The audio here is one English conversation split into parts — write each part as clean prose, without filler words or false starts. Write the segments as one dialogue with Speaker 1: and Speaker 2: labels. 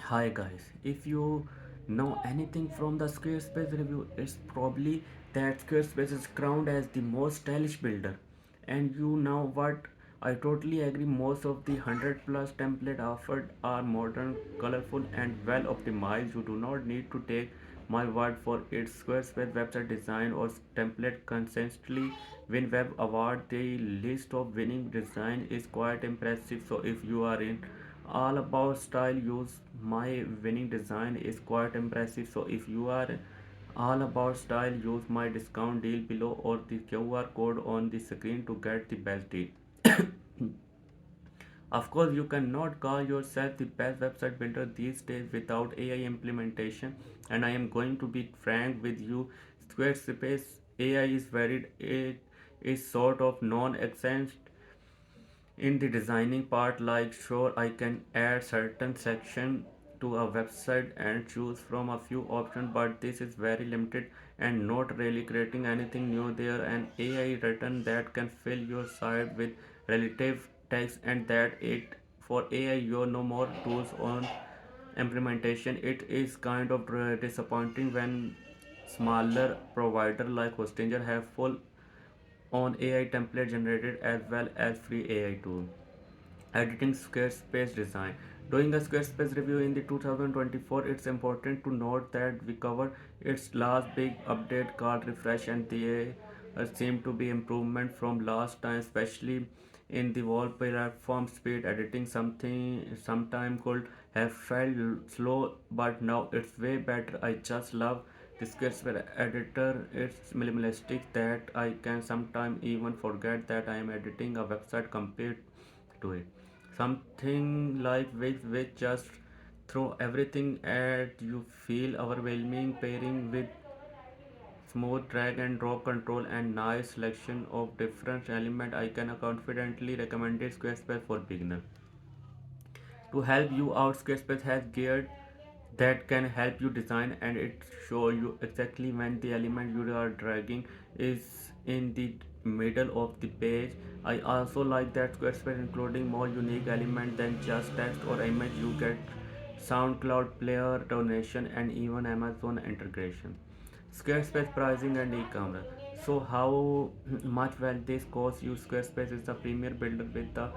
Speaker 1: Hi guys, if you know anything from the Squarespace review, it's probably that Squarespace is crowned as the most stylish builder. And you know what? I totally agree. Most of the 100 plus template offered are modern, colorful, and well optimized. You do not need to take my word for it. Squarespace website design or template consistently win web award. The list of winning design is quite impressive. So if you are in all about style, use my winning design is quite impressive. So if you are all about style, use my discount deal below or the QR code on the screen to get the best deal. Of course, you cannot call yourself the best website builder these days without AI implementation. And I am going to be frank with you, Squarespace AI is varied. It is sort of non-existent in the designing part. Like, sure, I can add certain section to a website and choose from a few options, but this is very limited and not really creating anything new there. An AI written that can fill your site with relative text, and that it for AI you no more tools on implementation. It is kind of disappointing when smaller provider like Hostinger have full on AI template generated as well as free AI tool. Editing Squarespace design. Doing a Squarespace review in the 2024, it's important to note that we covered its last big update called refresh, and they seem to be improvement from last time, especially in the wall platform speed. Editing something sometime could have felt slow, but now it's way better. I just love the Squarespace editor. It's minimalistic that I can sometimes even forget that I am editing a website compared to it. Something like which just throw everything at you feel overwhelming. Pairing with smooth drag and drop control and nice selection of different element, I can confidently recommend it. Squarespace for beginner. To help you out, Squarespace has geared that can help you design, and it show you exactly when the element you are dragging is in the middle of the page. I also like that Squarespace including more unique element than just text or image. You get SoundCloud player donation and even Amazon integration. Squarespace pricing and e-commerce. So how much will this cost you? Squarespace is the premier builder with the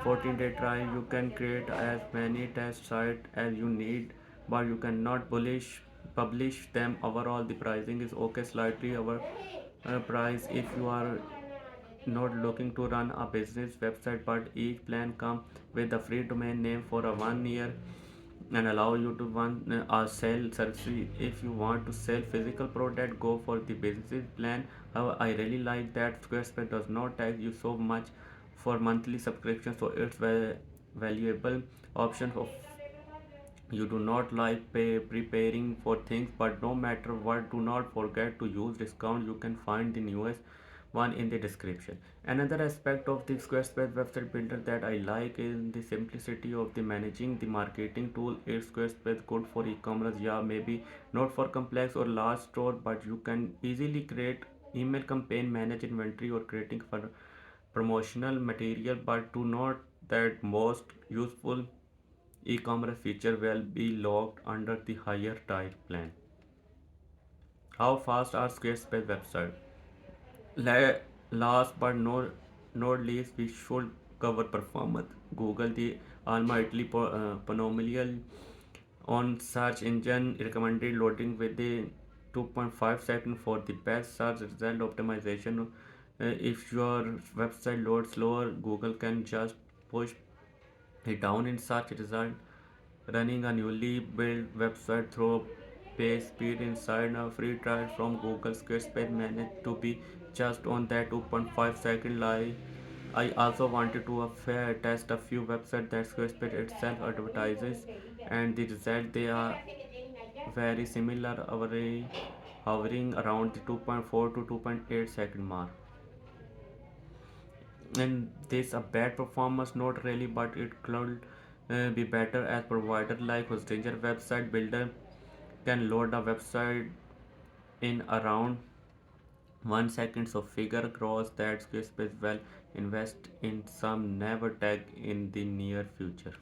Speaker 1: 14-day trial. You can create as many test sites as you need, but you cannot publish them. Overall, the pricing is okay, slightly over price if you are not looking to run a business website, but each plan comes with a free domain name for a 1 year and allow you to run sell services. If you want to sell physical product, go for the business plan. However, I really like that Squarespace does not tax you so much for monthly subscription, so it's a valuable option of you do not like preparing for things. But no matter what, do not forget to use discount. You can find the newest one in the description. Another aspect of the Squarespace website builder that I like is the simplicity of the managing the marketing tool. Is Squarespace good for e-commerce? Yeah, maybe not for complex or large store, but you can easily create email campaign, manage inventory, or creating for promotional material. But do not that most useful e-commerce feature will be locked under the higher tier plan. How fast are Squarespace website? Last but not least, we should cover performance. Google, the almighty polynomial on search engine, recommended loading within 2.5 seconds for the best search result optimization. If your website loads slower, Google can just push it down in search result. Running a newly built website through page speed inside a free trial from Google. Squarespace managed to be just on that 2.5-second line. I also wanted to test a few websites that Squarespace itself advertises, and the result they are very similar, hovering around the 2.4 to 2.8 second mark. And this a bad performance, not really, but it could be better, as provider like Hostinger website builder can load a website in around 1 second. So figure across that Squarespace will invest in some never tech in the near future.